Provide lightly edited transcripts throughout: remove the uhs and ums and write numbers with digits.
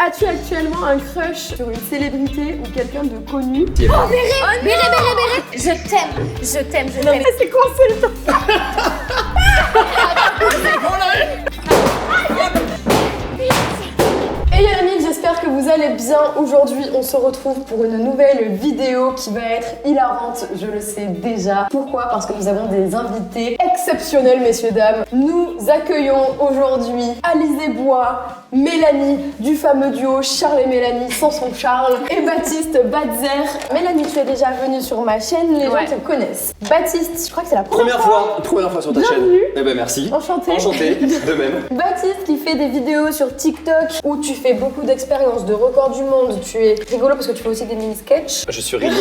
As-tu actuellement un crush sur une célébrité ou quelqu'un de connu? Oh, Béret. Je t'aime. C'est quoi, c'est le temps? Hey les amis, j'espère que vous allez bien. Aujourd'hui, on se retrouve pour une nouvelle vidéo qui va être hilarante, je le sais déjà. Pourquoi? Parce que nous avons des invités exceptionnels, messieurs, dames. Nous accueillons aujourd'hui Alizé Bois, Mélanie du fameux duo Charles et Mélanie sans son Charles et Baptiste Badzer. Mélanie, tu es déjà venue sur ma chaîne, les gens te connaissent. Baptiste, je crois que c'est la première fois sur ta Bienvenue. chaîne. Eh ben merci. Enchanté. Enchanté, de même. Baptiste qui fait des vidéos sur TikTok où tu fais beaucoup d'expériences, de records du monde. Tu es rigolo parce que tu fais aussi des mini-sketchs. Je suis rigolo.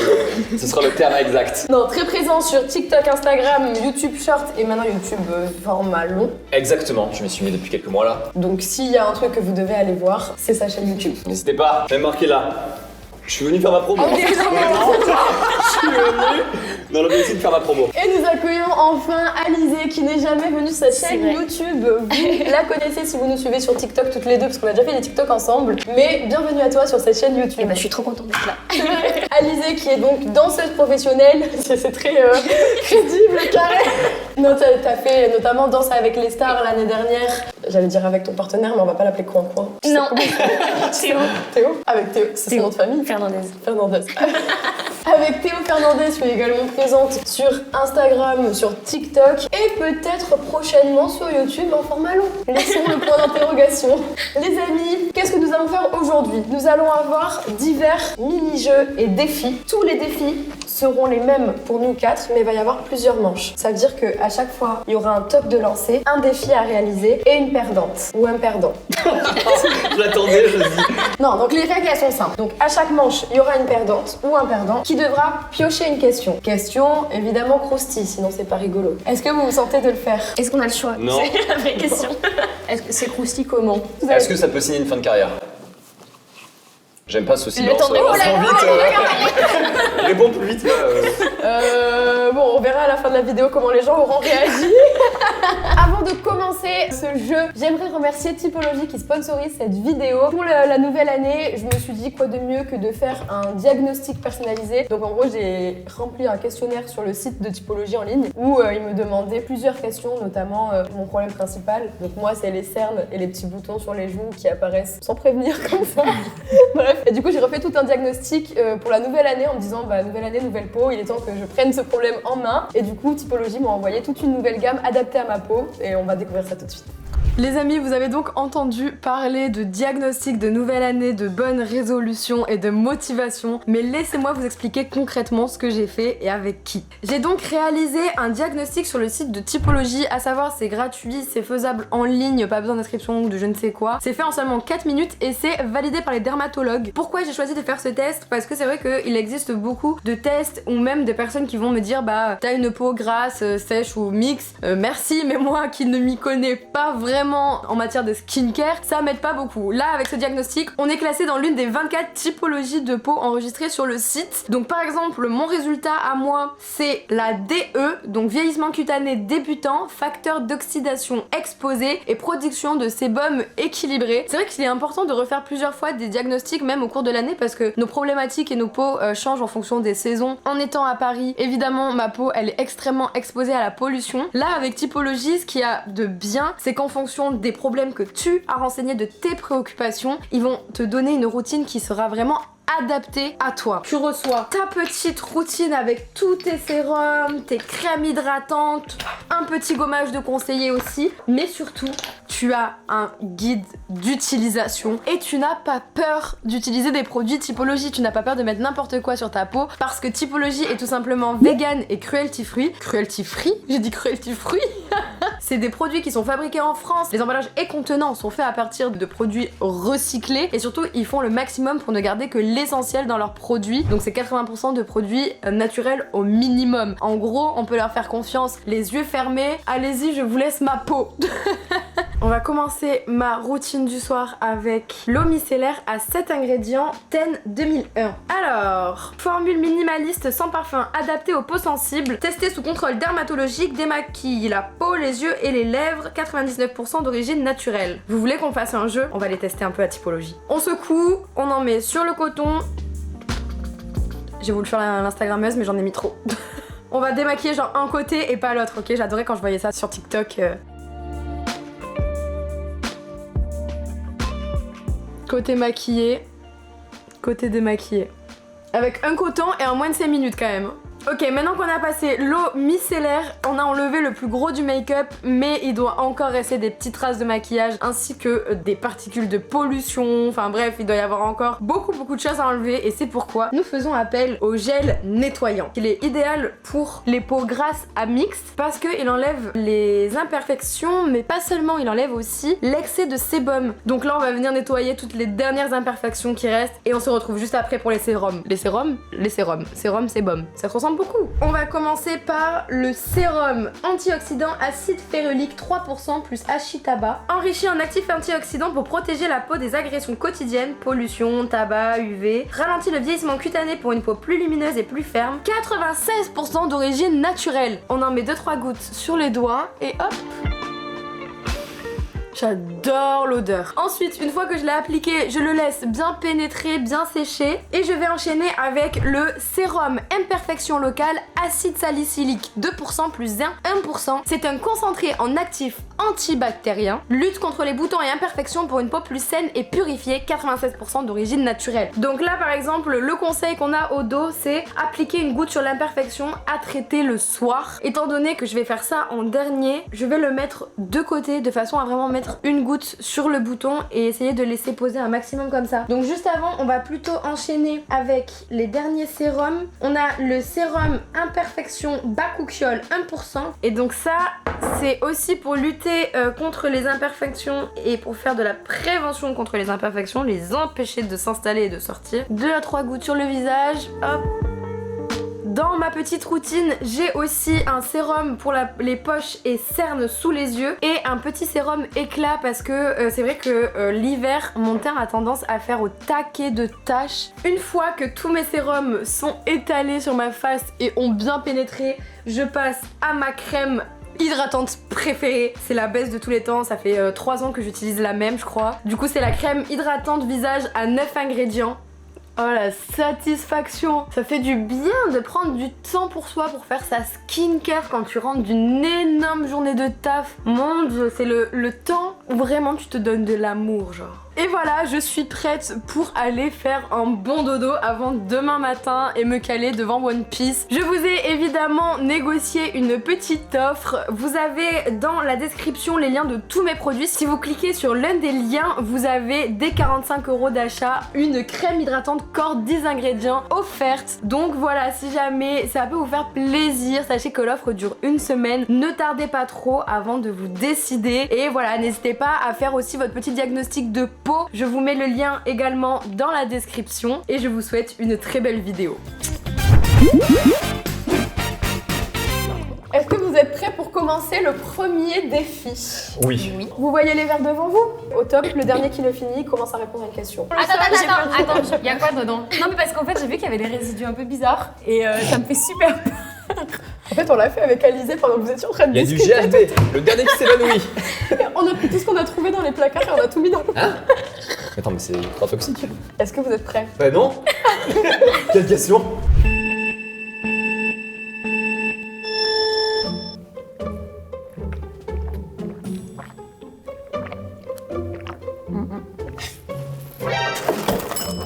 Ce sera le terme exact. Non, très présent sur TikTok, Instagram, YouTube Short et maintenant YouTube format long. Exactement, je m'y suis mis depuis quelques mois là. Donc s'il y a un truc que vous devez aller voir, c'est sa chaîne YouTube. N'hésitez pas, même marqué là. Je suis venu faire ma promo. Ok, Je suis venu dans l'objectif de faire ma promo. Et nous accueillons enfin Alizé qui n'est jamais venue sur sa chaîne YouTube. Vous la connaissez si vous nous suivez sur TikTok toutes les deux parce qu'on a déjà fait des TikTok ensemble. Mais bienvenue à toi sur cette chaîne YouTube. Et bah, je suis trop contente d'être là. Alizé qui est donc danseuse professionnelle, c'est très crédible, carré. Non, t'as fait notamment Danse avec les stars l'année dernière. J'allais dire avec ton partenaire, mais on va pas l'appeler Coin. Non. Théo. Théo? Avec Théo, c'est son nom de famille. Fernandez. Avec Théo Fernandez, je suis également présente sur Instagram, sur TikTok et peut-être prochainement sur YouTube en format long. Laissons le point d'interrogation. Les amis, qu'est-ce que nous allons faire aujourd'hui? Nous allons avoir divers mini-jeux et défis. Tous les défis seront les mêmes pour nous quatre, mais il va y avoir plusieurs manches. Ça veut dire qu'à chaque fois, il y aura un top de lancer, un défi à réaliser et une perdante ou un perdant. Je l'attendais, je dis. Non, donc les règles elles sont simples. Donc à chaque manche, il y aura une perdante ou un perdant qui devra piocher une question. Question évidemment croustille, sinon c'est pas rigolo. Est-ce que vous vous sentez de le faire? Est-ce qu'on a le choix? Non. C'est la vraie question. Est-ce que c'est croustille comment? Est-ce que ça peut signer une fin de carrière? J'aime pas ce silence. temps de- Oh là là, vite. Réponds plus vite là. Bon, on verra à la fin de la vidéo comment les gens auront réagi. Avant de commencer ce jeu, j'aimerais remercier Typologie qui sponsorise cette vidéo. Pour la nouvelle année, je me suis dit quoi de mieux que de faire un diagnostic personnalisé. Donc en gros, j'ai rempli un questionnaire sur le site de Typologie en ligne où ils me demandaient plusieurs questions, notamment mon problème principal. Donc moi, c'est les cernes et les petits boutons sur les joues qui apparaissent sans prévenir comme ça. Bref. Et du coup, j'ai refait tout un diagnostic pour la nouvelle année en me disant bah nouvelle année, nouvelle peau, il est temps que je prenne ce problème en main. Et du coup, Typologie m'a envoyé toute une nouvelle gamme adaptée à ma peau et on va découvrir ça tout de suite. Les amis, vous avez donc entendu parler de diagnostic de nouvelle année, de bonnes résolutions et de motivation, mais laissez-moi vous expliquer concrètement ce que j'ai fait et avec qui. J'ai donc réalisé un diagnostic sur le site de Typologie, à savoir c'est gratuit, c'est faisable en ligne, pas besoin d'inscription ou de je ne sais quoi. C'est fait en seulement 4 minutes et c'est validé par les dermatologues. Pourquoi j'ai choisi de faire ce test? Parce que c'est vrai qu'il existe beaucoup de tests ou même des personnes qui vont me dire bah t'as une peau grasse, sèche ou mixte, merci, mais moi qui ne m'y connais pas vraiment en matière de skincare, ça m'aide pas beaucoup. Là, avec ce diagnostic, on est classé dans l'une des 24 typologies de peau enregistrées sur le site. Donc par exemple, mon résultat à moi, c'est la DE, donc vieillissement cutané débutant, facteur d'oxydation exposé et production de sébum équilibré. C'est vrai qu'il est important de refaire plusieurs fois des diagnostics, même au cours de l'année, parce que nos problématiques et nos peaux changent en fonction des saisons. En étant à Paris, évidemment, ma peau, elle est extrêmement exposée à la pollution. Là, avec Typologie, ce qu'il y a de bien, c'est qu'en fonction des problèmes que tu as renseignés, de tes préoccupations, ils vont te donner une routine qui sera vraiment adapté à toi. Tu reçois ta petite routine avec tous tes sérums, tes crèmes hydratantes, un petit gommage de conseiller aussi, mais surtout tu as un guide d'utilisation et tu n'as pas peur d'utiliser des produits Typologie. Tu n'as pas peur de mettre n'importe quoi sur ta peau parce que Typologie est tout simplement vegan et cruelty free. Cruelty free? J'ai dit cruelty free. C'est des produits qui sont fabriqués en France. Les emballages et contenants sont faits à partir de produits recyclés et surtout ils font le maximum pour ne garder que l'essentiel dans leurs produits. Donc c'est 80% de produits naturels au minimum. En gros, on peut leur faire confiance les yeux fermés. Allez-y, je vous laisse ma peau. On va commencer ma routine du soir avec l'eau micellaire à 7 ingrédients Ten 2001. Alors, formule minimaliste sans parfum adaptée aux peaux sensibles, testée sous contrôle dermatologique, démaquille la peau, les yeux et les lèvres, 99% d'origine naturelle. Vous voulez qu'on fasse un jeu? On va les tester un peu à typologie. On secoue, on en met sur le coton. J'ai voulu faire l'instagrammeuse mais j'en ai mis trop. On va démaquiller genre un côté et pas l'autre, ok? J'adorais quand je voyais ça sur TikTok. Côté maquillé, côté démaquillé. Avec un coton et en moins de 5 minutes quand même. Ok, maintenant qu'on a passé l'eau micellaire, on a enlevé le plus gros du make-up, mais il doit encore rester des petites traces de maquillage ainsi que des particules de pollution. Enfin bref, il doit y avoir encore beaucoup de choses à enlever et c'est pourquoi nous faisons appel au gel nettoyant. Il est idéal pour les peaux grasses à mixte parce qu'il enlève les imperfections, mais pas seulement, il enlève aussi l'excès de sébum. Donc là, on va venir nettoyer toutes les dernières imperfections qui restent et on se retrouve juste après pour les sérums. Les sérums? Les sérums. Sérum, sébum. Ça se ressemble beaucoup. On va commencer par le sérum antioxydant acide férulique 3% plus Ashitaba, enrichi en actifs antioxydants pour protéger la peau des agressions quotidiennes, pollution, tabac, UV, ralentit le vieillissement cutané pour une peau plus lumineuse et plus ferme, 96% d'origine naturelle. On en met 2-3 gouttes sur les doigts et hop. J'adore l'odeur. Ensuite, une fois que je l'ai appliqué, je le laisse bien pénétrer, bien sécher. Et je vais enchaîner avec le sérum imperfection locale acide salicylique 2% plus 1%. C'est un concentré en actif antibactérien, lutte contre les boutons et imperfections pour une peau plus saine et purifiée, 96% d'origine naturelle. Donc là, par exemple, le conseil qu'on a au dos, c'est appliquer une goutte sur l'imperfection à traiter le soir. Étant donné que je vais faire ça en dernier, je vais le mettre de côté de façon à vraiment mettre une goutte sur le bouton et essayer de laisser poser un maximum comme ça. Donc juste avant, on va plutôt enchaîner avec les derniers sérums. On a le sérum imperfection Bakuchiol 1%. Et donc ça, c'est aussi pour lutter contre les imperfections et pour faire de la prévention contre les imperfections, les empêcher de s'installer et de sortir. 2 à 3 gouttes sur le visage, hop. Dans ma petite routine, j'ai aussi un sérum pour les poches et cernes sous les yeux et un petit sérum éclat parce que c'est vrai que l'hiver, mon teint a tendance à faire au taquet de taches. Une fois que tous mes sérums sont étalés sur ma face et ont bien pénétré, je passe à ma crème hydratante préférée. C'est la best de tous les temps, ça fait 3 ans que j'utilise la même je crois. Du coup c'est la crème hydratante visage à 9 ingrédients. Oh la satisfaction! Ça fait du bien de prendre du temps pour soi pour faire sa skincare quand tu rentres d'une énorme journée de taf. Mon dieu, c'est le temps où vraiment tu te donnes de l'amour genre. Et voilà, je suis prête pour aller faire un bon dodo avant demain matin et me caler devant One Piece. Je vous ai évidemment négocié une petite offre. Vous avez dans la description les liens de tous mes produits. Si vous cliquez sur l'un des liens, vous avez dès 45 € d'achat une crème hydratante corps 10 ingrédients offerte. Donc voilà, si jamais ça peut vous faire plaisir, sachez que l'offre dure une semaine. Ne tardez pas trop avant de vous décider. Et voilà, n'hésitez pas à faire aussi votre petit diagnostic de peau. Je vous mets le lien également dans la description et je vous souhaite une très belle vidéo. Est-ce que vous êtes prêts pour commencer le premier défi? Oui. Vous voyez les verres devant vous? Au top, le dernier qui le finit commence à répondre à une question. Attends, il y a quoi dedans? Non mais parce qu'en fait j'ai vu qu'il y avait des résidus un peu bizarres et ça me fait super peur. En fait, on l'a fait avec Alizé pendant que vous étiez en train de Il y a du discuter. GHB, le dernier qui s'évanouit. On a pris tout ce qu'on a trouvé dans les placards et on a tout mis dans le... Hein? Attends, mais c'est pas toxique. Est-ce que vous êtes prêts? Bah non. Quelle question?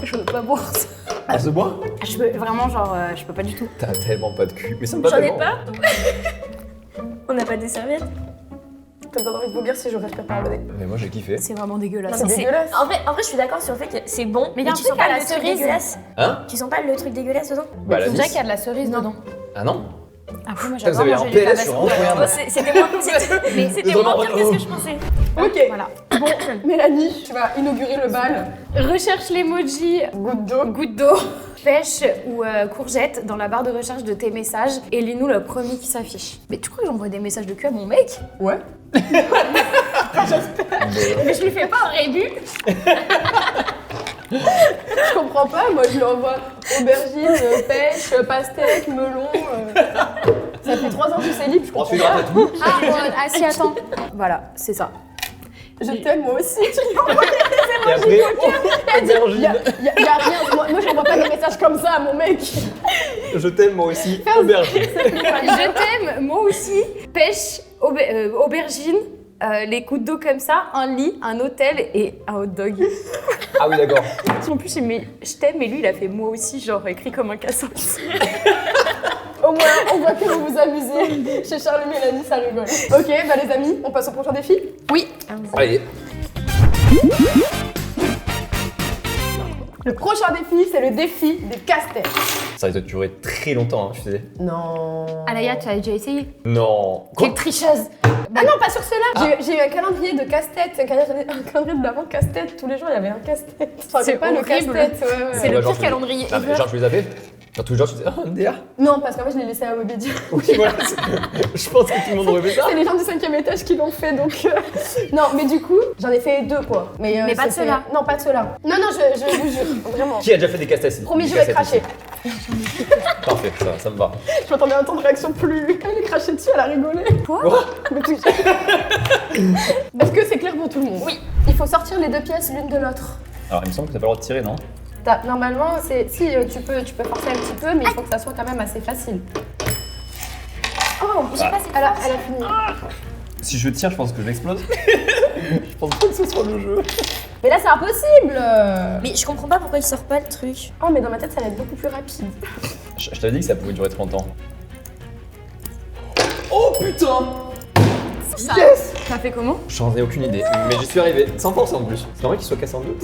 Je veux pas boire ça. Elle se boit? Je peux vraiment genre, je peux pas du tout. T'as tellement pas de cul. Mais ça me va J'en ai tellement. pas. On n'a pas des serviettes? T'as pas envie de vous dire si je respire par le nez. Mais moi j'ai kiffé. C'est vraiment dégueulasse. C'est dégueulasse. En vrai, je suis d'accord sur le fait que c'est bon, Mais il y a un tu truc sens pas à la le truc cerise. dégueulasse. Hein? Tu sens pas le truc dégueulasse dedans? Bah la On dirait vis. qu'il y a de la cerise Non. dedans. Ah non? Ah oui, moi Putain, vous j'adore avez un manger les PLS sur tabascos. incroyable. C'était moins pire que ce que je pensais. Ok, Voilà. bon, Mélanie, tu vas inaugurer le bal. Recherche l'emoji Goutte d'eau. goutte d'eau, pêche ou courgette dans la barre de recherche de tes messages et lis-nous le premier qui s'affiche. Mais tu crois que j'envoie des messages de cul à mon mec? Ouais. Mais je lui fais pas un rébut. Je comprends pas, moi je lui envoie aubergine, pêche, pastèque, melon. Ça fait 3 ans que je suis libre, je comprends Ensuite, pas. après tout. Ah si, attends. Voilà, c'est ça. Je t'aime moi aussi. Et après, aubergine. Y a rien, moi j'envoie pas des messages comme ça à mon mec. Je t'aime moi aussi, Faire- aubergine. Je t'aime, moi aussi. Pêche, aubergine, les gouttes d'eau comme ça, un lit, un hôtel et un hot dog. Ah oui, d'accord. En plus, il met je t'aime et lui, il a fait moi aussi, genre écrit comme un casson. Au moins, on voit que vous vous amusez. Chez Charles et Mélanie, ça rigole. Ok, bah les amis, on passe au prochain défi. Oui. Allez. Le prochain défi, c'est le défi des casse-têtes. Ça va durer très longtemps, hein, tu sais. Non. Alaya, tu as déjà essayé? Non. Quoi? Quelle tricheuse. Ah non, pas sur ceux-là. J'ai eu un calendrier de casse-tête, un calendrier de l'avant casse-tête. Tous les jours, il y avait un casse-tête. Enfin, C'est pas le horrible. casse-tête. Ouais. C'est le genre, pire tu- calendrier Ah, mais ever. genre, tu les as fait? Genre, tous les jours, tu disais, ah, MDR? Non, parce qu'en fait, je l'ai laissé à Webedia. Oui, voilà. Je pense que tout le monde aurait fait ça. C'est les gens du 5e étage qui l'ont fait, donc... Non, mais du coup, j'en ai fait 2, quoi. Mais pas de c'était- ceux-là. Non, pas de ceux-là. Non, je vous jure, vraiment. Qui a déjà fait des casse-têtes? Promis, Des je vais cassettes cracher. ici. Parfait, ça me va. Je m'attendais à un temps de réaction plus... Elle est crachée dessus, elle a rigolé. Quoi? Mais tout- Est-ce que c'est clair pour tout le monde? Oui. Il faut sortir les 2 pièces l'une de l'autre. Alors, il me semble que t'as pas le droit de tirer, non? Normalement, c'est... Si, tu peux forcer un petit peu, mais il faut que ça soit quand même assez facile. Oh, J'ai pas cette elle a force. fini. Si je tire, je pense que je l'explose. Je pense pas que ce soit le jeu. Mais là, c'est impossible. Mais je comprends pas pourquoi il sort pas le truc. Oh, mais dans ma tête, ça va être beaucoup plus rapide. Je t'avais dit que ça pouvait durer trop longtemps. Oh putain! Yes. T'as fait comment? J'en ai aucune idée, mais j'y suis arrivé, sans forcer en plus. C'est normal qu'il soit cassé en deux.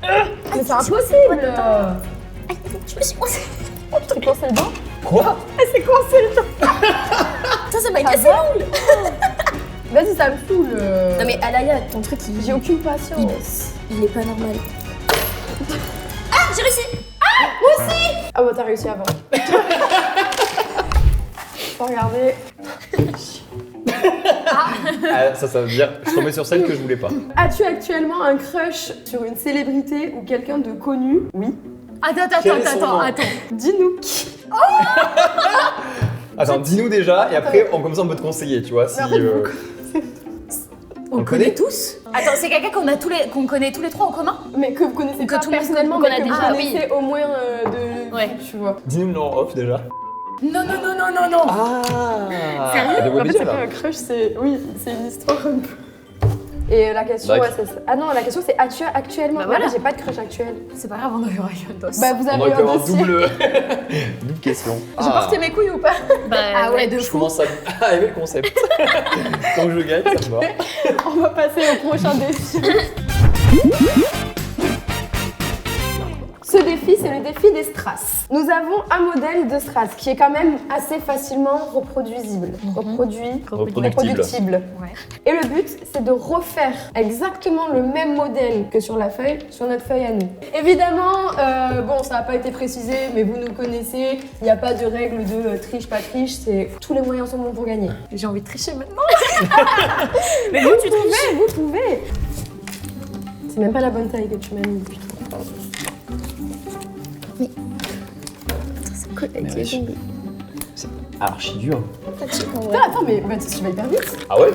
Mais c'est impossible. Je me suis coincée. Tu t'es coincé le dent? Quoi? Elle s'est coincée le dent. Ça m'a Ça cassé. va Vas-y, ça me saoule. Non mais Alaya, ton truc J'ai aucune patience. il est pas normal. Ah, j'ai réussi. Ah bah t'as réussi avant. Faut regarder. Ah, ça veut dire, je tombais sur celle que je voulais pas. As-tu actuellement un crush sur une célébrité ou quelqu'un de connu? Oui. Quel est son nom Attends. Dis-nous. Attends, dis-nous déjà, et après, comme ça, on peut te conseiller, tu vois, si... Mais en fait, On le connaît tous? Attends, c'est quelqu'un qu'on connaît tous les trois en commun? Mais que vous connaissez Que pas tout le monde personnellement, qu'on mais a que vous déjà, connaissez au moins de... Ouais. Tu vois. Dis-nous le nom en off, déjà. Non. Ah! Sérieux? De En fait, Webedia, c'est pas là. un crush, c'est... Oui, c'est une histoire un peu... Et la question, Bac. ouais, c'est ça. Ah non, la question c'est as-tu actuellement? Bah Mais voilà. j'ai pas de crush actuel. C'est pas grave, on aura eu un dos. Bah vous On avez aurait eu pu un avoir un dossier. double question. J'ai porté mes couilles ou pas? Ah ouais, de Je fou. commence à aimer le concept. Tant que je gagne, ça me va. On va passer au prochain défi. Ce défi, c'est le défi des strass. Nous avons un modèle de strass qui est quand même assez facilement reproduisible. Reproductible. Ouais. Et le but, c'est de refaire exactement le même modèle que sur la feuille, sur notre feuille à nous. Évidemment, bon, ça n'a pas été précisé, mais vous nous connaissez, il n'y a pas de règle de triche, pas triche, c'est tous les moyens sont bons pour gagner. J'ai envie de tricher maintenant. Mais vous, tu pouvez, vous pouvez. C'est même pas la bonne taille que tu m'as mis, putain. Mais wesh. C'est archi dur. Putain, attends, mais bah, tu vas hyper vite. Ah ouais?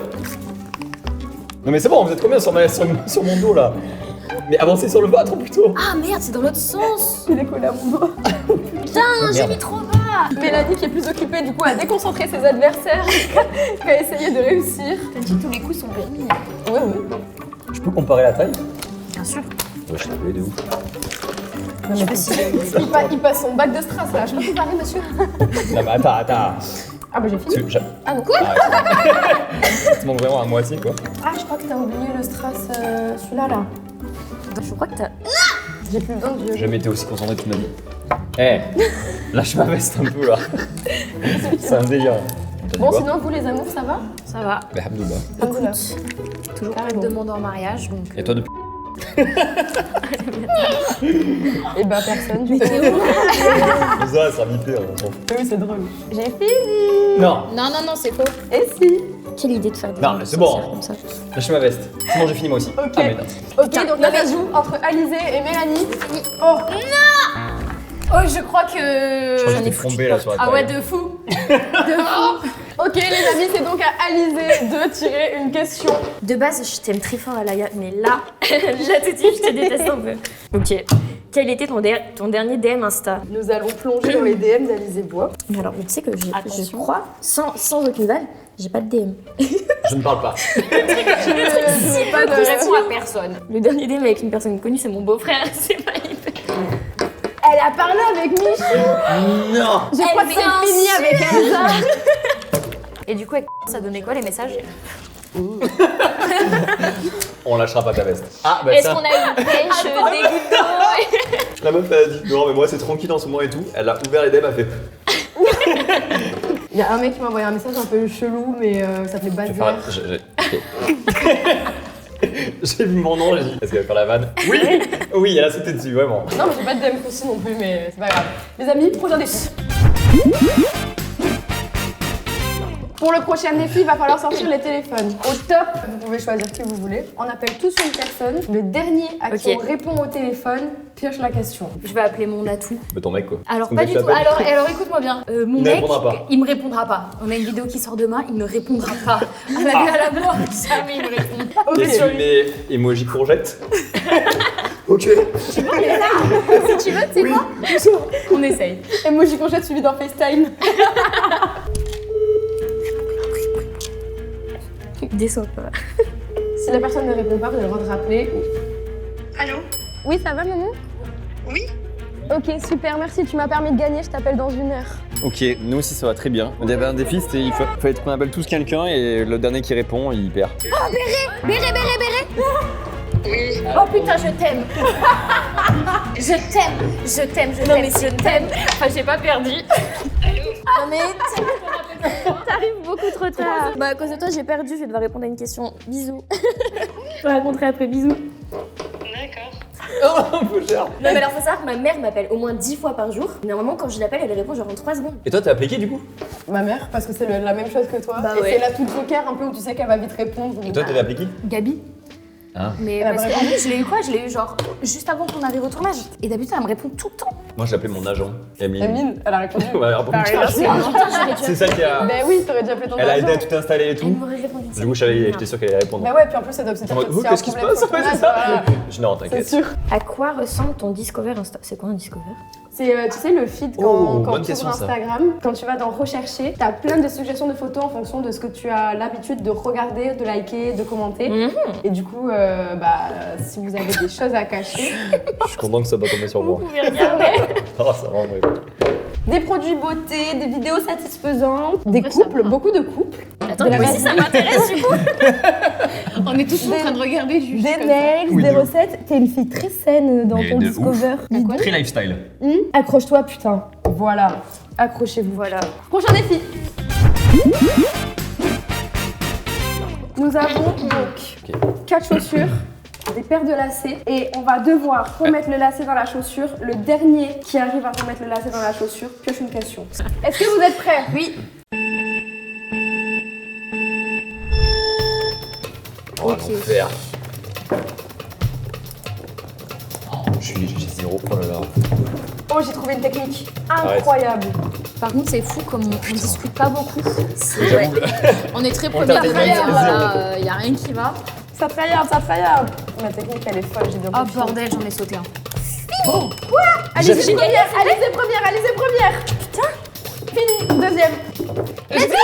Non mais c'est bon, vous êtes combien sur mon dos là? Mais avancez sur le ventre plutôt. Ah merde, c'est dans l'autre sens. Il est collé à mon doigt. Putain, j'ai merde. mis trop bas. Mélanie, qui est plus occupée du coup à déconcentrer ses adversaires qu'à essayer de réussir. T'as dit tous les coups sont permis. Ouais, ouais. Je peux comparer la taille? Bien sûr. Ouais, je t'ai appelé de ouf. Non, mais il passe son bac de strass là. Je peux comparer, monsieur? Non mais attends. Ah bah j'ai fini. Ah non, quoi? Ça te manque vraiment à moitié quoi. Ah, je crois que t'as oublié le strass, celui-là là. Je crois que t'as. J'ai plus besoin de J'ai jamais été aussi concentré toute ma vie. Eh, lâche ma veste un peu là. C'est un délire. T'as dit Bon, quoi? sinon, vous les amours, ça va? Ça va. Bah, Hamdoullah. Alhamdoulilah. Toujours Ah, pas de bon. demande en mariage donc. Et toi depuis? Et bah personne du coup. Ça, ça va hyper, on s'en fout. Oui, c'est drôle. J'ai fini. Non, Non, c'est faux. Et si. Quelle idée de faire des Non, jeux mais c'est bon. sorcières comme ça. lâche ma veste. C'est bon, j'ai fini moi aussi. Ok. Ah, mais non. Ok, donc là ça joue entre Alizé et Mélanie. Oh. Oh, je crois que. Je crois que j'étais tombé là sur la table. Ah ouais, de fou. Ok les amis, c'est donc à Alizé de tirer une question. De base, je t'aime très fort, Alaya, mais là, là tout de suite, je te déteste un peu. Ok. Quel était ton dernier DM Insta? Nous allons plonger dans les DM d'Alizé Bois. Mais alors, tu sais que je crois, sans aucune vanne, j'ai pas de DM. Je ne parle pas. Je n'ai pas de réponds à personne. Le dernier DM avec une personne connue, c'est mon beau-frère, c'est pas hyper. Elle a parlé avec Michou. Non. Je crois que c'est fini avec Elsa. Et du coup, ça donnait quoi les messages? On lâchera pas ta veste. Ah, bah Est-ce ça. qu'on a eu une pêche, des gouttes d'eau? La meuf, elle a dit non, mais moi c'est tranquille en ce moment et tout. Elle a ouvert les DM, elle fait. Il y a un mec qui m'a envoyé un message un peu chelou, mais ça fait Je vais Bazer. faire. J'ai vu mon nom, j'ai dit. Est-ce qu'elle va faire la vanne? Oui. Oui, elle a sauté dessus, vraiment. Non, mais j'ai pas de DM aussi non plus, mais c'est pas grave. Les amis, prochain défi. Pour le prochain défi, il va falloir sortir les téléphones. Au top, vous pouvez choisir qui vous voulez. On appelle tous une personne. Le dernier à qui Ok. on répond au téléphone pioche la question. Je vais appeler mon atout. Mais ton mec quoi. Alors Ton pas mec du tout. t'appelle. Alors écoute-moi bien. Mon Il ne mec, répondra pas. il me répondra pas. On a une vidéo qui sort demain, il ne répondra pas. À la vie à la mort, jamais il me répond. Ok. Et tu mets emoji courgette. Ok. Si tu veux, tu sais quoi? On essaye. Emoji conjette suivi d'un FaceTime. Déçois pas. Si la personne ne répond pas, vous avez le droit de rappeler. Allô? Oui, ça va, maman? Oui? Ok, super, merci. Tu m'as permis de gagner. Je t'appelle dans 1 heure. Ok, nous aussi ça va très bien. Il y avait un défi, c'était il fallait qu'on appelle tous quelqu'un et le dernier qui répond, il perd. Oui. Oh putain, je t'aime. Je t'aime. Enfin, j'ai pas perdu. Non mais t'arrives beaucoup trop tard. Bah à cause de toi j'ai perdu, je vais devoir répondre à une question. Bisous. Je te raconterai après, bisous. D'accord. Oh, un peu cher. Non mais alors faut savoir que ma mère m'appelle au moins 10 fois par jour. Normalement quand je l'appelle elle répond genre en 3 secondes. Et toi t'as appliqué du coup? Ma mère, parce que c'est la même chose que toi. Bah et ouais. c'est la toute joker un peu où tu sais qu'elle va vite répondre. Et toi t'avais appliqué? Gabi. Hein? Mais Elle a parce pas qu'en plus, je l'ai eu quoi? Je l'ai eu genre juste avant qu'on arrive au tournage. Et d'habitude, elle me répond tout le temps. Moi j'ai appelé mon agent, Emile. Amine, elle a répondu. Ouais, elle a répondu. C'est ça qui a. Ben oui, t'aurais dû appeler ton Elle a aidé à agent. tout installer et Elle tout. m'aurait répondu. Du coup j'étais sûr qu'elle allait répondre. Ben ouais, puis en plus, ça doit se dire En mode, que s'il y a un qu'est-ce qui se problème passe? sur le Ouais, c'est tournage, ça. voilà. Je non, C'est t'inquiète. sûr. À quoi ressemble ton Discover Insta? C'est quoi un Discover? C'est, tu sais, le feed Oh, quand bonne tu question, ouvres ça. Instagram, quand tu vas dans rechercher, t'as plein de suggestions de photos en fonction de ce que tu as l'habitude de regarder, de liker, de commenter. Et du coup, si vous avez des choses à cacher, Je suis content que ça va tomber sur moi. pouvez regarder. Oh, ça va en vrai. des produits beauté, des vidéos satisfaisantes, des couples, beaucoup de couples, Attends, De la moi aussi ça m'intéresse du coup. On est tous en train de regarder du des nails, Oui, des de ouf. recettes. T'es une fille très saine dans Mais ton de Discover. Très lifestyle. Accroche-toi, putain. Voilà. Accrochez-vous. Voilà. Prochain défi. Nous avons donc 4 chaussures, des paires de lacets et on va devoir remettre le lacet dans la chaussure. Le dernier qui arrive à remettre le lacet dans la chaussure pioche une question. Est-ce que vous êtes prêts? Oui. Oh, l'enfer. Oh, j'ai 0. Oh là là. Oh, j'ai trouvé une technique incroyable. Par contre, c'est fou comme on discute pas beaucoup. J'avoue, On est très On première t'a première, dit voilà, y a rien qui va. Ça tryhard, ça tryhard. Ma technique, elle est folle, j'ai bien Oh compris. bordel, j'en ai sauté un. Allez, c'est première, allez, c'est première, allez, c'est première. Putain. Fini, deuxième. Let's go.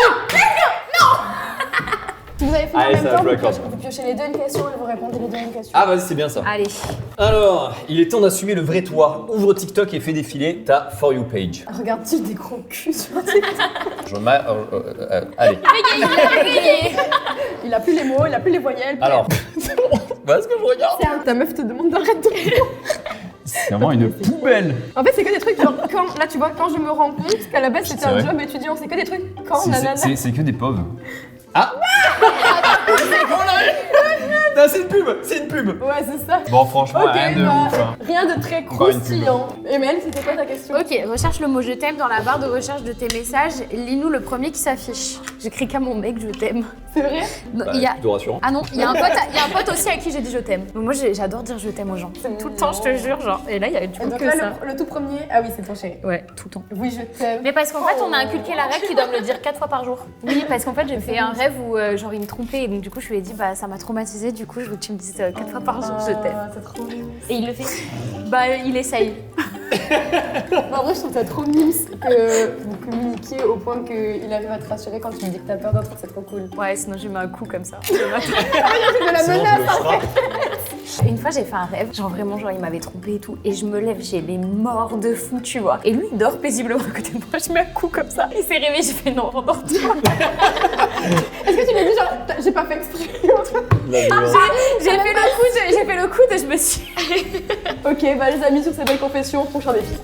Si vous avez fini Allez, en ça même va, temps, je l'accorde. vous piochez les deux une question et vous répondez les deux une question. Ah, vas-y, c'est bien ça. Allez. Alors, il est temps d'assumer le vrai toi. Ouvre TikTok et fais défiler ta For You page. Regarde-tu des gros culs sur TikTok? Allez. Il a plus les mots, il a plus les voyelles. Alors, voilà ce que je regarde. Ta meuf te demande d'arrêter de C'est vraiment une poubelle. En fait, c'est que des trucs genre quand, là tu vois, quand je me rends compte qu'à la base c'était C'est un vrai. job étudiant, c'est que des trucs quand nanana. C'est que des pauvres. Ah. Non, c'est une pub. C'est une pub. Ouais, c'est ça. Bon, franchement, Ok, rien de bah, ouf. Hein. rien de très Encore une pub. croustillant. Emel, c'était quoi ta question? Ok, recherche le mot je t'aime dans la barre de recherche de tes messages. Lis-nous le premier qui s'affiche. J'écris qu'à mon mec, je t'aime. C'est vrai? Non, Bah, il y a... plutôt rassurant. Ah non, il y a un pote aussi à qui j'ai dit je t'aime. Donc moi j'adore dire je t'aime aux gens. Tout le temps, je te jure, genre. Et là, il y a du Et coup donc que là, ça. le tout premier, ah oui, c'est ton chéri. Ouais, tout le temps. Oui, je t'aime. Mais parce qu'en fait, on a inculqué la règle qui doit me le dire 4 fois par jour. Oui, parce qu'en fait, j'ai fait un rêve où genre il me trompait et donc du coup, je lui ai dit bah ça m'a traumatisé. Du coup, je veux que tu me dises 4 fois par jour je t'aime. C'est trop mignon. Et il le fait. Bah il essaye. En vrai, je trouve ça trop mimes que vous communiquiez au point qu'il arrive à te rassurer quand tu lui dis que t'as peur d'un truc, c'est trop cool. Ouais, sinon j'ai mis un coup comme ça. C'est de la Sinon, je menace. le frappe. Une fois, j'ai fait un rêve, genre vraiment, genre il m'avait trompé et tout, et je me lève, j'ai les morts de fou, tu vois. Et lui, il dort paisiblement à côté de moi, je mets un coup comme ça. Il s'est réveillé, j'ai fait non, rendors-toi. Est-ce que tu l'as dit genre, j'ai pas fait exprès? La violence. J'ai fait le coude et je me suis. Ok, bah les amis, sur ces belles confessions, prochain défi.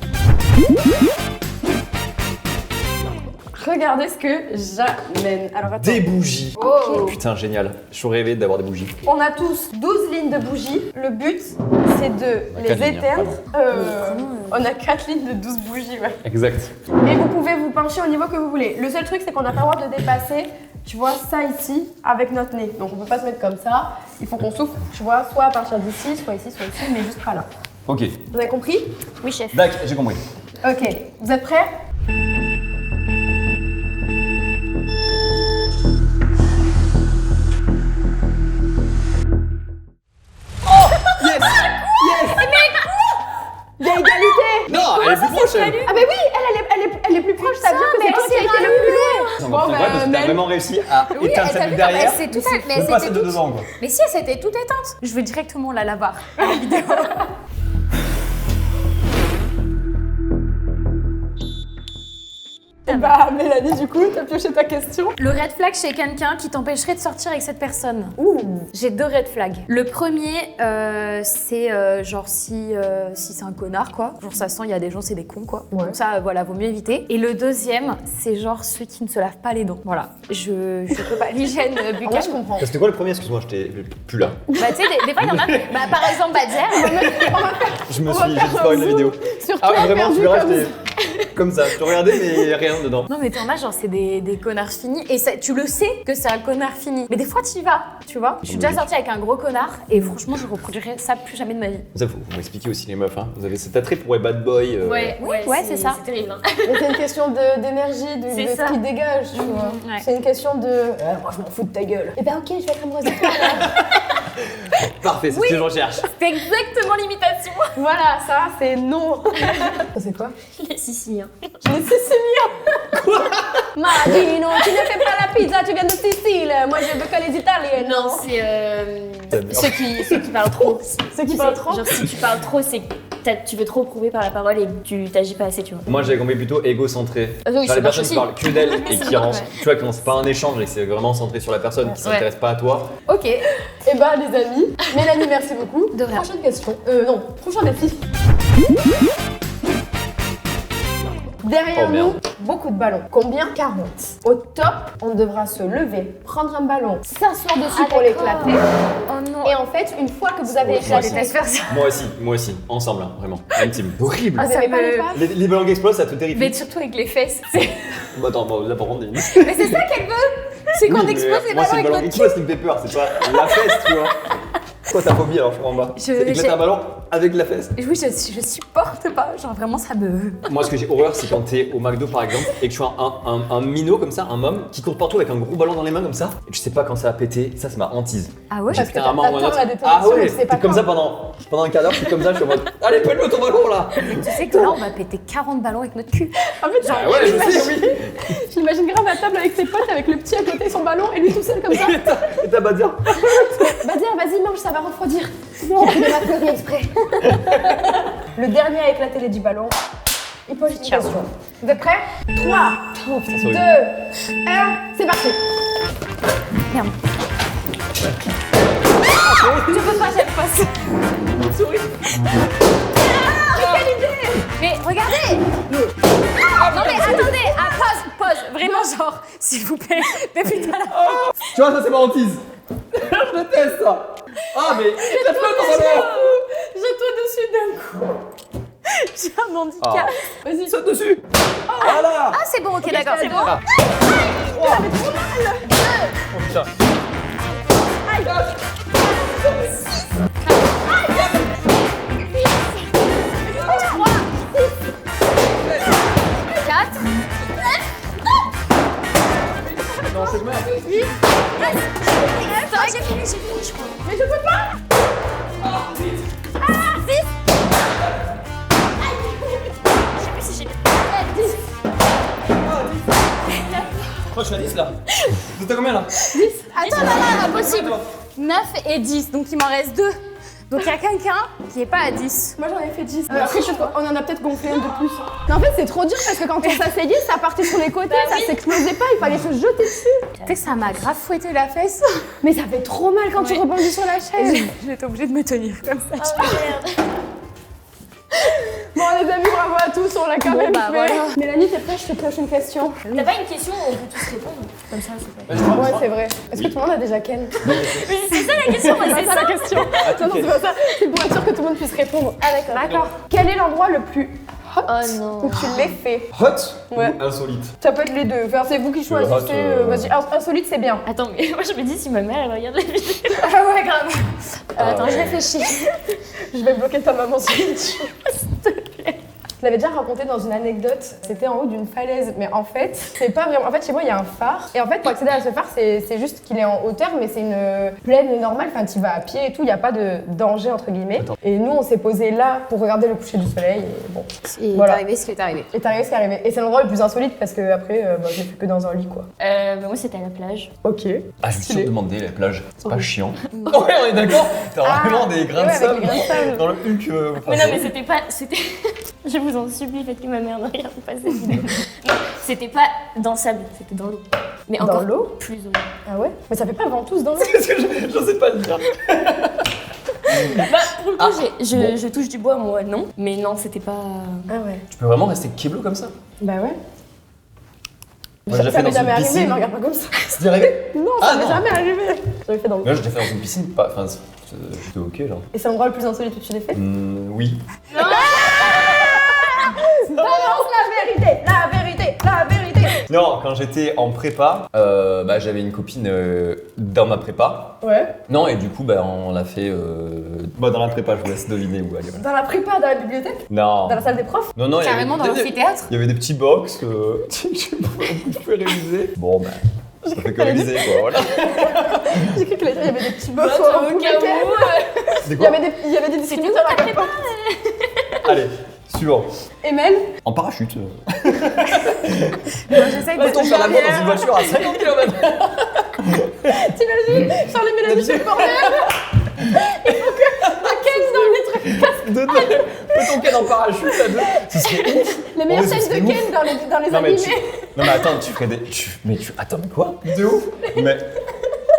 Regardez ce que j'amène. Alors attends. Des bougies. Oh. Putain, génial. Je suis rêvé d'avoir des bougies. On a tous 12 lignes de bougies. Le but, c'est de On a les 4 lignes, hein, éteindre. On a 4 lignes de 12 bougies, ouais. Exact. Et vous pouvez vous pencher au niveau que vous voulez. Le seul truc, c'est qu'on n'a pas le droit de dépasser, tu vois, ça ici, avec notre nez. Donc on peut pas se mettre comme ça. Il faut qu'on souffle, tu vois, soit à partir d'ici, soit ici, mais juste pas là. Ok. Vous avez compris? Oui, chef. Dac, j'ai compris. Ok. Vous êtes prêts? Yes. Il y a égalité! Non, elle est plus proche. Elle. Ah, mais oui, elle est plus proche, ça veut dire que c'est toi qui as été le plus loin! Non, Bon, c'est vrai parce que t'as vraiment réussi à éteindre celle de derrière. c'est tout ça, mais Même pas c'était celle de tout. devant, quoi. Mais si, elle s'était toute éteinte. Je veux directement la lavar à la vidéo. Et bah, Mélanie, du coup, t'as pioché ta question. Le red flag chez quelqu'un qui t'empêcherait de sortir avec cette personne. Ouh! J'ai 2 red flags. Le premier, c'est genre si c'est un connard, quoi. Genre ça sent, il y a des gens, c'est des cons, quoi. Ouais. Donc ça, voilà, vaut mieux éviter. Et le deuxième, c'est genre ceux qui ne se lavent pas les dents. Voilà. Je peux pas. L'hygiène buccale. Moi, je comprends. C'était quoi le premier? Excuse-moi, j'étais plus là. Bah tu sais, des fois, il y en a. Bah par exemple, Badia. Je me On va suis faire disparu de la un vidéo. Sur Ah, toi, vraiment, perdu tu verras, comme j'étais comme ça. Je te regardais, mais rien dedans. Non mais t'en as genre c'est des connards finis et ça, tu le sais que c'est un connard fini. Mais des fois t'y vas, tu vois. Je suis déjà sortie avec un gros connard et franchement je reproduirais ça plus jamais de ma vie. Ça, faut m'expliquer aussi les meufs. Hein. Vous avez cet attrait pour les bad boys. Ouais, c'est ça. C'est terrible. Hein. Mais c'est une question d'énergie, de C'est ce ça. qui dégage, tu vois. Ouais. C'est une question de. Moi, je m'en fous de ta gueule. Eh ben, ok, je vais être amoureuse de toi. Parfait, c'est ce que je recherche. C'est exactement l'imitation. Voilà, ça, c'est non. Ça, c'est quoi? Les Siciliens. Les Siciliens. Quoi? Marino, tu ne fais pas la pizza, tu viens de Sicile. Moi, je veux que les Italiens. Non, c'est ceux qui parlent trop. Ceux qui parlent trop. Genre si tu parles trop, c'est que tu veux trop prouver par la parole et que tu t'agis pas assez, tu vois. Moi, j'avais compris plutôt égocentré. Ah oui, Genre ça les marche personnes qui aussi. parlent que d'elles et qui rentrent. ouais. Tu vois, quand c'est pas un échange et que c'est vraiment centré sur la personne qui s'intéresse pas à toi. Ok. Eh ben, les amis, Mélanie, merci beaucoup. De rien. Prochaine question. Non, prochain défi. Derrière Oh, nous, merde. beaucoup de ballons. Combien? 40. Au top, on devra se lever, prendre un ballon, s'asseoir dessus pour l'éclater. Oh non. Et en fait, une fois que vous avez Moi éclaté, aussi. Laisse faire ça. Moi aussi, ensemble, hein, vraiment. Une team. Horrible. vous n'avez pas les pattes. Les ballons qui explosent, ça te terrifie. Mais surtout avec les fesses. C'est- Bah, attends, bon, là par contre, Mais c'est ça qu'elle veut. C'est qu'on Oui, mais explose les moi, ballons c'est le avec ballon notre qui explose qui me fait peur, c'est pas la fesse, tu vois. Quoi, ta phobie alors, je crois en bas? C'est éclater j'ai- un ballon avec de la fesse. Oui, je supporte pas. Genre vraiment ça me. Moi, ce que j'ai horreur, c'est quand t'es au McDo par exemple et que tu vois un minot comme ça, un môme qui court partout avec un gros ballon dans les mains comme ça et tu sais pas quand ça va péter. Ça, c'est ma hantise. Ah ouais. Parce que Putain, un moment ou un t'attends autre. la détonation, Ah ouais, mais tu sais pas t'es comme quand. ça pendant un quart d'heure, je suis comme ça, je suis en mode allez, pète-le ton ballon là. Tu sais que là on va péter 40 ballons avec notre cul. En fait, Ah ouais, je sais, oui. j'imagine grave à table avec ses potes, avec le petit à côté, son ballon, et lui tout seul comme ça. Et t'as pas dire. Bah dire, vas-y, mange, ça va refroidir. Non, il m'a fait exprès. Le dernier à éclater les 10 ballons, il pose une question. Vous êtes prêts? 3, 2, 1, c'est parti. Merde. Je peux pas, j'aime pas ça. Mais regardez. Non mais attendez, pause, vraiment genre, s'il vous plaît, depuis tout à l'heure. Tu vois, ça c'est ma hantise. Je déteste ça. Ah mais éclate-le dans l'air. Jette-toi dessus d'un coup. J'ai un handicap. Vas-y. Saute dessus. Voilà. Ah, c'est bon, ok, d'accord, c'est bon. Oh putain. Non, c'est le merde. J'ai fini, je crois. Mais je peux pas. Moi je suis à 10 là. Vous êtes à combien là? Attends, non, impossible. 9 et 10, donc il m'en reste 2. Donc il y a quelqu'un qui est pas à 10. Moi j'en ai fait 10. Après on en a peut-être gonflé un de plus. Mais en fait c'est trop dur parce que quand on s'asseyait ça partait sur les côtés, ça s'explosait pas, il fallait se jeter dessus. Tu sais que ça m'a grave fouetté la fesse. Mais ça fait trop mal quand tu rebondis sur la chaise. J'étais obligée de me tenir comme ça. Bon les amis, bravo à tous, on l'a quand même fait. Voilà. Mélanie, t'es prête? Je te pioche une question. T'as pas une question où on peut tous répondre? Comme ça, c'est pas. Ouais c'est vrai. Est-ce que tout le monde a déjà Ken? C'est ça la question, C'est ça la question. Non, c'est pas ça. C'est pour être sûr que tout le monde puisse répondre. Ah d'accord. Quel est l'endroit le plus hot où tu l'aies fait? Hot Ouais. ou insolite? Ça peut être les deux. Enfin, c'est vous qui choisissez. hot, Vas-y, insolite c'est bien. Attends, mais moi je me dis si ma mère elle regarde la vidéo. Ah ouais, grave. Attends, je réfléchis. Je vais bloquer ta maman sur YouTube, s'il te plaît. Je l'avais déjà raconté dans une anecdote, c'était en haut d'une falaise, mais en fait, c'est pas vraiment... En fait, chez moi, il y a un phare, et en fait, pour accéder à ce phare, c'est juste qu'il est en hauteur, mais c'est une plaine normale, enfin, tu vas à pied et tout, il n'y a pas de danger, entre guillemets. Et nous, on s'est posé là pour regarder le coucher du soleil, et bon. Et Voilà. est arrivé ce qui est arrivé. Et arrivé ce qui est arrivé. Et c'est l'endroit le plus insolite, parce que après, je l'ai fait que dans un lit, quoi. Moi c'était à la plage. Ok. Ah, je me suis Stylé. demandé la plage. C'est pas chiant. Ouais, on est d'accord. T'as vraiment des grains de ouais, avec sable les grains de sable. dans le Hulk. Mais non, mais c'était pas. C'était. Je vous en supplie, faites que ma mère ne regarde pas cette vidéo. Non, c'était pas dans le sable, c'était dans l'eau. Mais Dans encore l'eau? plus au Ah ouais? Mais ça fait pas ventouse dans l'eau? Parce que je sais pas le dire. Bah, pour le coup, je touche du bois, moi, non. Mais non, c'était pas. Ah ouais. Tu peux vraiment rester keblo comme ça? Bah ouais. Moi, j'ai Ça fait m'est dans jamais une arrivé, piscine. me regarde pas comme ça. C'est arrivé? Non, Ah, ça m'est non. jamais arrivé. J'avais fait dans l'eau. Moi, je l'ai fait dans une piscine, pas. Enfin, c'était ok, genre. Et c'est l'endroit le plus insolite où tu l'as fait? Oui. Balance la vérité, la vérité, la vérité. Non, quand j'étais en prépa, bah, j'avais une copine dans ma prépa. Ouais. Non, et du coup, bah, on l'a fait bah, dans la prépa, je vous laisse deviner où aller. Voilà. Dans la prépa, dans la bibliothèque? Non. Dans la salle des profs? Non, non, il y avait Carrément dans des- l'amphithéâtre. Il y avait des petits box que je pouvais réviser. Bon, bah, ça fait que réviser, quoi, voilà. J'ai cru qu'il y avait des petits boss Au au cas bout. C'était Il y quoi? avait des distributeurs à la porte. Allez, suivant. Emel, En parachute. j'essaye de Tombe sur la dans une voiture à 50 km. T'imagines Charles et Mélanie chez le bordel. Il faut que Ken dans les trucs. Fais ton Ken en parachute à deux. Ce serait ouf. Les meilleures Ouais, ce scènes de serait Ken dans les Non mais, animés. non mais attends, tu ferais des... Attends, mais quoi? De ouf. Mais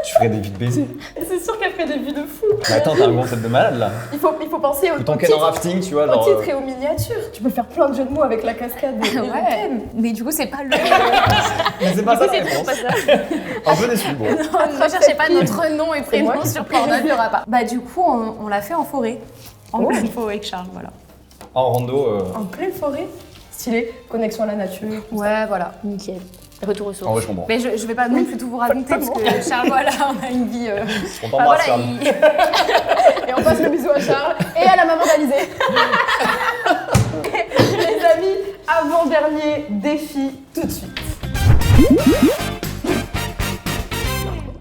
tu ferais des vides baisers. C'est sûr qu'elle ferait des vues de fou. Mais attends, t'as un concept de malade là. Il faut penser au Ton Ken en titre. rafting, tu vois, Au genre... titre et aux miniatures. Tu peux faire plein de jeux de mots avec la cascade et le Ouais. Ken. Mais du coup, c'est pas le. Mais c'est pas ça la réponse. Un peu déçu, bon. Ne recherchez pas notre nom et C'est moi prénom qui sur suis Pornhub, il y aura pas. Bah, du coup, on l'a fait en forêt. En Oh. pleine forêt avec Charles, voilà. En rando... En pleine forêt. Stylé. Connexion à la nature. Ouais, voilà. Nickel. Retour aux sources. En vrai, je comprends. Mais je vais pas non plus tout vous raconter parce que Charles, voilà, on a une vie. On Enfin, t'embrasse, voilà, Charles. Et on passe le bisou à Charles et à la maman d'Alizé. Les amis, avant-dernier défi tout de suite.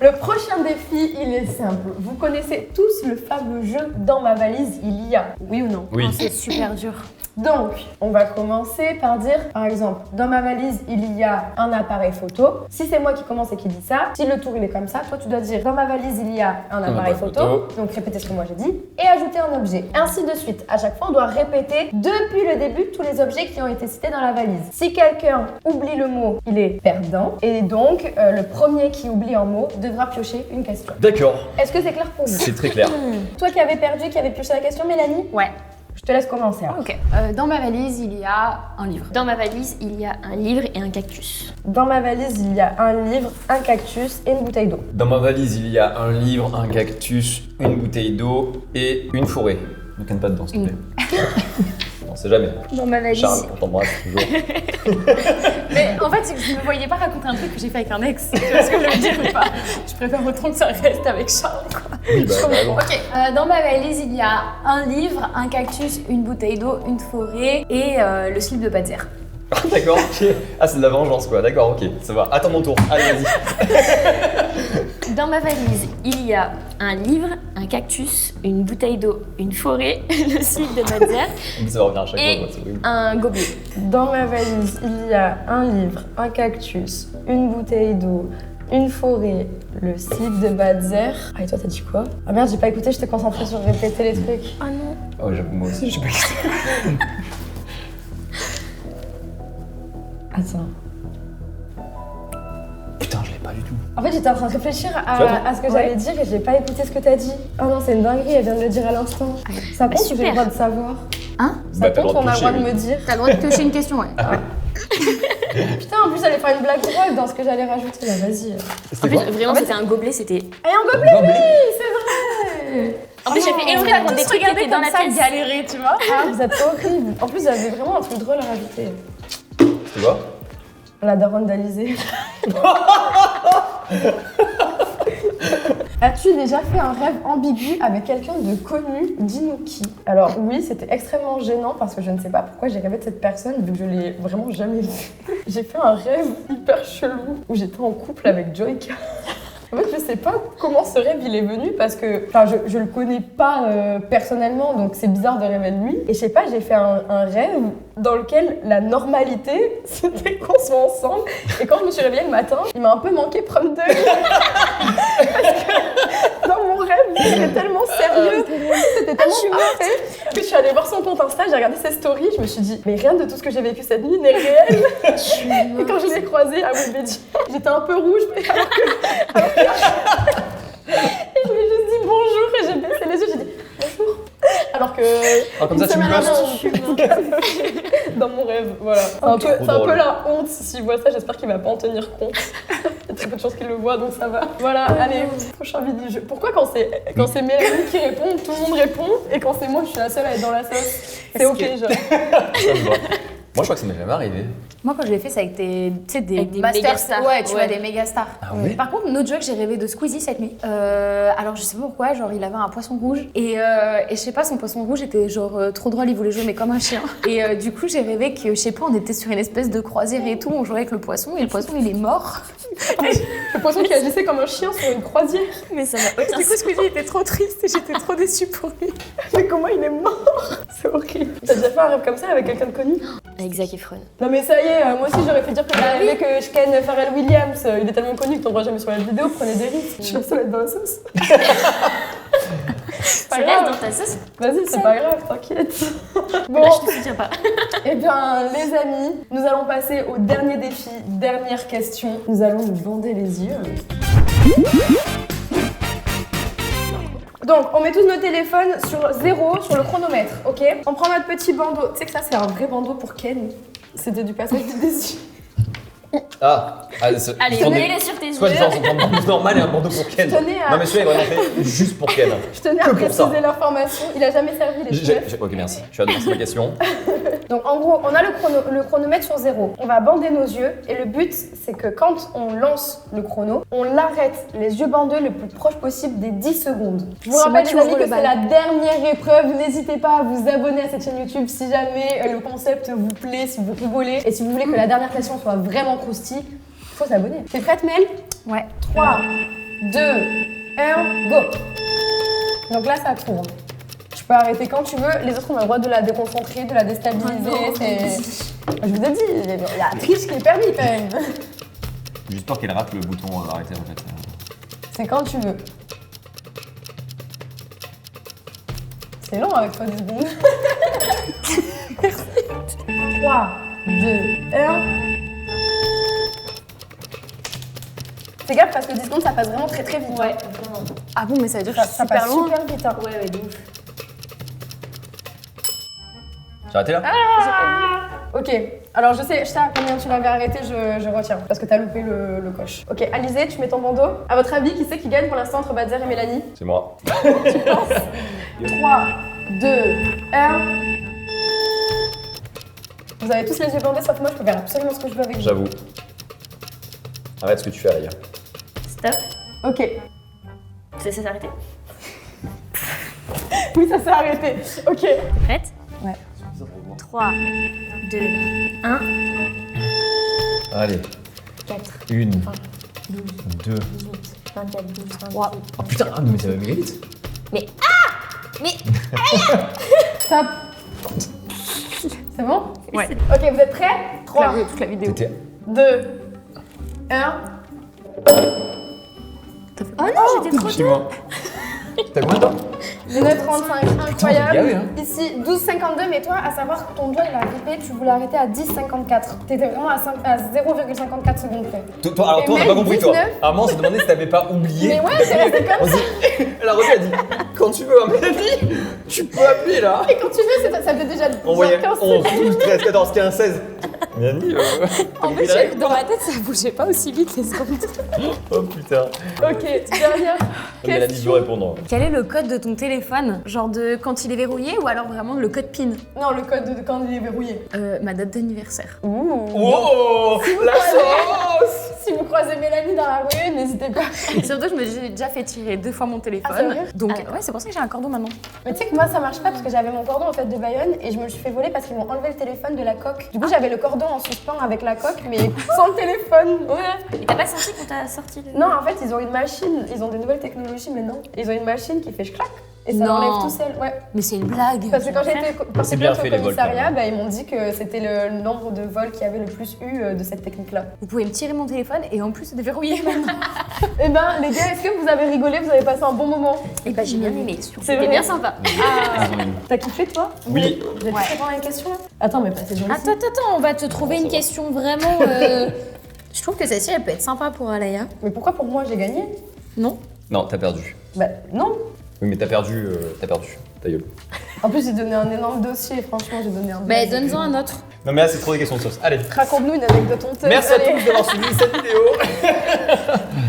Le prochain défi, il est simple. Vous connaissez tous le fameux jeu Dans ma valise, il y a. Oui ou non? Oui. C'est super dur. Donc, on va commencer par dire, par exemple, dans ma valise, il y a un appareil photo. Si c'est moi qui commence et qui dit ça, si le tour il est comme ça, toi tu dois dire, dans ma valise, il y a un appareil photo. Donc répéter ce que moi j'ai dit et ajouter un objet. Ainsi de suite. À chaque fois, on doit répéter depuis le début tous les objets qui ont été cités dans la valise. Si quelqu'un oublie le mot, il est perdant. Et donc, le premier qui oublie un mot devra piocher une question. D'accord, Est-ce que c'est clair pour vous? c'est très clair. Toi qui avais perdu, qui avais pioché la question, Mélanie? Ouais. Je te laisse commencer. Hein. Ok. Dans ma valise, il y a un livre. Dans ma valise, il y a un livre et un cactus. Dans ma valise, il y a un livre, un cactus et une bouteille d'eau. Dans ma valise, il y a un livre, un cactus, une bouteille d'eau et une forêt. Ne canne pas dedans, s'il te plaît. On sait jamais. Dans ma valise. Charles, on t'embrasse toujours. Mais en fait, c'est que je ne me voyais pas raconter un truc que j'ai fait avec un ex. Tu vois ce que je veux dire ou pas? Je préfère autant que ça reste avec Charles, quoi. Oui, bah, bon. Ok, dans ma valise, il y a un livre, un cactus, une bouteille d'eau, une forêt et le slip de Badzer. D'accord, ok. Ah, c'est de la vengeance, quoi. D'accord, ok, ça va. Attends mon tour. Allez, vas-y. Dans ma valise, il y a un livre, un cactus, une bouteille d'eau, une forêt, le slip de Badzer Ça va revenir à chaque et fois, c'est horrible. un gobelet. Dans ma valise, il y a un livre, un cactus, une bouteille d'eau, une forêt, le slip de Badzer. Ah, et toi, t'as dit quoi? Ah merde, j'ai pas écouté, j'étais concentrée sur répéter les trucs. Oh non. Oh, j'avoue, moi aussi, je sais pas qui c'est. Attends. Putain, je l'ai pas du tout. En fait, j'étais en train de réfléchir Tu vois, toi à ce que j'allais dire et j'ai pas écouté ce que t'as dit. Oh non, c'est une dinguerie, elle vient de le dire à l'instant. Ça compte ou j'ai le droit de savoir? Hein? Ça Bah, t'as compte le droit ou on de a le droit de toucher, me dire? T'as le droit de piocher une question, ouais. Putain, en plus, j'allais faire une blague drôle dans ce que j'allais rajouter là, vas-y. En C'était plus, quoi? vraiment, c'était un gobelet, c'était. Et un gobelet, Gobelet. oui, c'est vrai. En plus, j'ai fait éloigner la des trucs qui étaient dans la pièce. galérer, tu vois. Ah, vous êtes horrible. En plus, j'avais vraiment un truc drôle à rajouter. C'était quoi? La daronne d'Alizé. As-tu déjà fait un rêve ambigu avec quelqu'un de connu? Dis-nous qui. Alors oui, c'était extrêmement gênant parce que je ne sais pas pourquoi j'ai rêvé de cette personne vu que je l'ai vraiment jamais vue. J'ai fait un rêve hyper chelou où j'étais en couple avec Joyka. En fait, je sais pas comment ce rêve il est venu parce que je le connais pas personnellement, donc c'est bizarre de rêver de lui. Et je sais pas, j'ai fait un rêve dans lequel la normalité c'était qu'on soit ensemble. Et quand je me suis réveillée le matin, il m'a un peu manqué prom deuil. Parce que dans mon rêve, c'était tellement sérieux, c'était tellement parfait que je suis allée voir son compte Insta, j'ai regardé ses stories, je me suis dit mais rien de tout ce que j'ai vécu cette nuit n'est réel. Et quand je l'ai croisé à Webedi, j'étais un peu rouge alors que et je lui ai juste dit bonjour et j'ai baissé les yeux, j'ai dit bonjour. Alors que. Ah, comme ça, tu me dans mon rêve, voilà. C'est un peu la honte s'il voit ça, j'espère qu'il va pas en tenir compte. Il y a très peu de chances qu'il le voit donc ça va. Voilà, allez, prochain vidéo. Pourquoi quand c'est Mélanie qui répond, tout le monde répond et quand c'est moi, je suis la seule à être dans la sauce? C'est ok, genre. Ça me va. Moi, je crois que ça m'est jamais arrivé. Moi, quand je l'ai fait, ça a été des Avec des masters. méga stars. Ouais, tu vois, Ouais. des méga stars. Ah ouais? Par contre, no joke, j'ai rêvé de Squeezie cette nuit. Alors, je sais pas pourquoi, genre, il avait un poisson rouge. Et je sais pas, son poisson rouge était genre trop drôle, il voulait jouer, mais comme un chien. Et du coup, j'ai rêvé que, je sais pas, on était sur une espèce de croisière et tout, on jouait avec le poisson, et le poisson, il est mort. Le poisson qui agissait comme un chien sur une croisière. Mais ça n'a aucun Du coup, Squeezie était trop triste et j'étais trop déçue pour lui. Mais comment il est mort? C'est horrible. T'as déjà fait un rêve comme ça avec quelqu'un de connu? Avec Zac Efron. Non mais ça y est, moi aussi j'aurais fait dire que j'avais rêvé que je ken Pharrell Williams. Il est tellement connu que t'en vois jamais sur la vidéo, prenez des risques. Je suis la seule à être dans la sauce. Tu restes dans ta sauce? Vas-y, c'est pas grave, t'inquiète. Bon, Là, je te soutiens pas. eh bien les amis, nous allons passer au dernier défi, dernière question. Nous allons nous bander les yeux. Donc, on met tous nos téléphones sur 0 sur le chronomètre, ok? On prend notre petit bandeau. Tu sais que ça, c'est un vrai bandeau pour Ken. C'était du passage du déçu. Ah, Allez, on mets-les sur tes yeux. C'est quoi la différence entre un bandeau normal et un bandeau pour Ken? Je tenais à- Non, mais celui-là est vraiment fait juste pour Ken. Je tenais à Que pour ça. préciser l'information. Il a jamais servi les chefs. Ok, merci. Je suis à devant ma question. Donc en gros, on a le chronomètre sur 0. On va bander nos yeux et le but, c'est que quand on lance le chrono, on l'arrête les yeux bandés le plus proche possible des 10 secondes. Je vous C'est rappelle moi qui les amis ouvre que le c'est bal. la dernière épreuve. N'hésitez pas à vous abonner à cette chaîne YouTube si jamais le concept vous plaît, si vous rigolez et si vous voulez que la dernière question soit vraiment croustille. Faut s'abonner. T'es prête, Mel? Ouais. 3, 2, 1, go! Donc là, ça tourne. Tu peux arrêter quand tu veux. Les autres ont le droit de la déconcentrer, de la déstabiliser. Je vous ai dit, il y a la triche qui est permis quand même. Juste peur qu'elle rate le bouton arrêter en fait. C'est quand tu veux. C'est long avec toi 10 secondes. Merci. 3, 2, 1. Fais gaffe parce que 10 secondes ça passe vraiment très très vite. Ouais, hein. vraiment. Ah bon, mais ça veut dire Ça passe super vite. Hein. Ouais, de ouf. J'ai arrêté là Ok, alors je sais à combien tu l'avais arrêté, je retiens, parce que t'as loupé le coche. Ok, Alizé, tu mets ton bandeau. À votre avis, qui c'est qui gagne pour l'instant entre Badzer et Mélanie? C'est moi. 3, 2, 1. Vous avez tous les yeux bandés sauf moi, je peux faire absolument ce que je veux avec vous. J'avoue. Arrête ce que tu fais, Alaya. Stop. Ok, Ça s'est arrêté. oui, ça s'est arrêté. Ok. Prête? Ouais. 3, 2, 1. Allez. 4, 1, 2. 18, 24, 12, 23. Oh putain, ah, mais ça va méga vite. Mais Stop. C'est bon? Ouais. Ok, vous êtes prêts? 3, Toute la vidéo. T'étais. 2, 1. oh non, j'étais trop Chez moi. T'as combien toi 19,35, incroyable. gavé, hein. Ici, 12,52, mais toi, à savoir que ton doigt il a ripé, tu voulais arrêter à 10,54. T'étais vraiment à 0,54 secondes près. Toi, alors Et toi, on n'a même pas compris toi. 19. Armand, on s'est demandé si t'avais pas oublié. Mais ouais, c'est resté comme On dit- Elle a redit, elle a dit quand tu veux, Mélanie, tu peux appeler là. Et quand tu veux, ça fait déjà On voyait 15 11, secondes. 12, 13, 14, 15, 16. Mélanie, En fait, dans ma tête, ça bougeait pas aussi vite les secondes. Oh putain. Ok, dernière Mélanie veut question. répondre. Quel est le code de ton téléphone? Genre de quand il est verrouillé ou alors vraiment le code PIN? Non, le code de quand il est verrouillé. Ma date d'anniversaire. Oh, la sauce. Si vous croisez Mélanie dans la rue, n'hésitez pas. Et surtout, je me suis déjà fait tirer 2 fois mon téléphone. Ah, c'est vrai? Donc, ouais, c'est pour ça que j'ai un cordon maintenant. Mais tu sais que moi ça marche pas parce que j'avais mon cordon en fait de Bayonne et je me le suis fait voler parce qu'ils m'ont enlevé le téléphone de la coque. Du coup j'avais le cordon en suspens avec la coque mais sans le téléphone. Ouais. Et t'as pas senti qu'on t'a sorti le... Non en fait ils ont une machine, ils ont des nouvelles technologies maintenant. Ils ont une machine qui fait clac et ça Non. l'enlève tout seul. Ouais. Mais c'est une blague. Parce que quand j'étais C'est bien fait, au les vols, commissariat, quand même. bah, ils m'ont dit que c'était le nombre de vols qu'il y avait le plus eu de cette technique-là. Vous pouvez me tirer mon téléphone et en plus se déverrouiller maintenant. Eh ben les gars, est-ce que vous avez rigolé, vous avez passé un bon moment? Et bah j'ai bien aimé. C'est C'était vrai. bien sympa. T'as kiffé toi? Oui. Vous avez répondre à une question là? Attends mais passez donc. Attends, on va te trouver une question vraiment. Je trouve que celle-ci, elle peut être sympa pour Alaya. Mais pourquoi pour moi j'ai gagné? Non? Non, t'as perdu. Bah non. Oui, mais t'as perdu. Ta gueule. En plus, j'ai donné un énorme dossier, franchement, j'ai donné un. Bah, donne-en un autre. Non, mais là, c'est trop des questions de sauce. Allez. Raconte-nous une anecdote honteuse. Merci à allez. tous d'avoir suivi cette vidéo.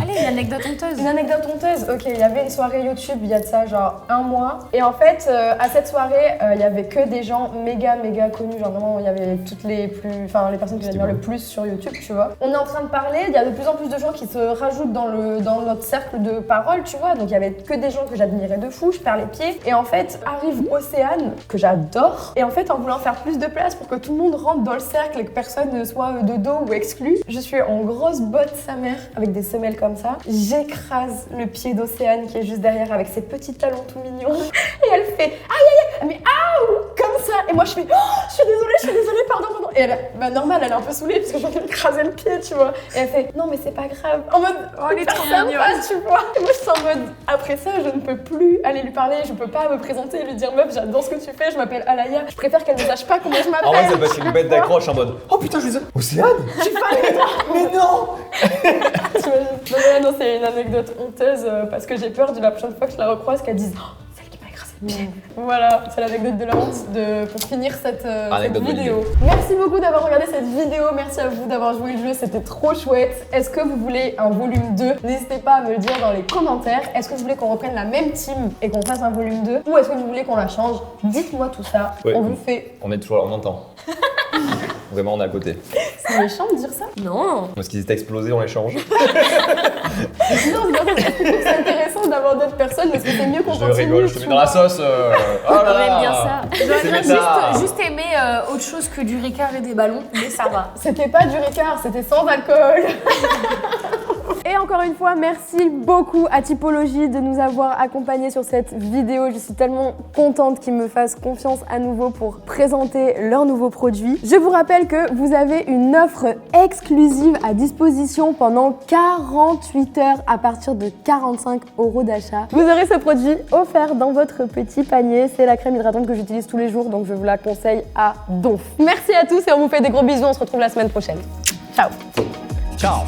Allez, une anecdote honteuse. Une anecdote honteuse. Ok, il y avait une soirée YouTube il y a de ça genre un mois. Et en fait, à cette soirée, il y avait que des gens méga connus. Genre vraiment, il y avait toutes les les personnes que j'admire le plus sur YouTube, tu vois. On est en train de parler, il y a de plus en plus de gens qui se rajoutent dans notre cercle de parole, tu vois. Donc il y avait que des gens que j'admirais de fou, je perds les pieds. Et en fait, arrive Océane, que j'adore. Et en fait, en voulant faire plus de place pour que tout le monde rentre dans le cercle et que personne ne soit de dos ou exclu, je suis en grosse botte sa mère avec des semelles comme ça. J'écrase le pied d'Océane qui est juste derrière avec ses petits talons tout mignons. Et elle fait aïe, mais aouh, comme ça. Et moi je fais oh, je suis désolée, pardon. Et elle, bah normal, elle est un peu saoulée parce que je viens de craser le pied, tu vois. Et elle fait non mais c'est pas grave. En mode oh elle est trop sympa, mignonne. tu vois. Et moi je suis en mode après ça, je ne peux plus aller lui parler, je peux pas me présenter et lui dire meuf, j'adore ce que tu fais, je m'appelle Alaya. Je préfère qu'elle ne sache pas comment je m'appelle. En vrai, ça peut être tu une bête vois. d'accroche en mode oh putain, je les ai. Océane. Mais non. T'imagines. Non, c'est une anecdote honteuse parce que j'ai peur de la prochaine fois que je la recroise qu'elle dise oh, celle qui m'a écrasé le pied. Voilà, c'est l'anecdote de la honte pour finir cette Anecdote vidéo. Merci beaucoup d'avoir regardé cette vidéo, merci à vous d'avoir joué le jeu, c'était trop chouette. Est-ce que vous voulez un volume 2? N'hésitez pas à me le dire dans les commentaires. Est-ce que vous voulez qu'on reprenne la même team et qu'on fasse un volume 2? Ou est-ce que vous voulez qu'on la change? Dites-moi tout ça, Ouais. on vous fait. On est toujours là, on entend. Vraiment, on est à côté. C'est méchant de dire ça? Non. Parce qu'ils étaient explosés, on les change. Non, c'est intéressant d'avoir d'autres personnes parce que c'est mieux qu'on Je continue. rigole, je te tu mets dans la vois. sauce. Oh là là. aime bien ça. J'aurais C'est bien méta. juste aimé autre chose que du Ricard et des ballons, mais ça va. C'était pas du Ricard, c'était sans alcool. Et encore une fois, merci beaucoup à Typologie de nous avoir accompagnés sur cette vidéo. Je suis tellement contente qu'ils me fassent confiance à nouveau pour présenter leurs nouveaux produits. Je vous rappelle que vous avez une offre exclusive à disposition pendant 48 heures à partir de 45 € d'achat. Vous aurez ce produit offert dans votre petit panier. C'est la crème hydratante que j'utilise tous les jours, donc je vous la conseille à donf. Merci à tous et on vous fait des gros bisous. On se retrouve la semaine prochaine. Ciao. Ciao.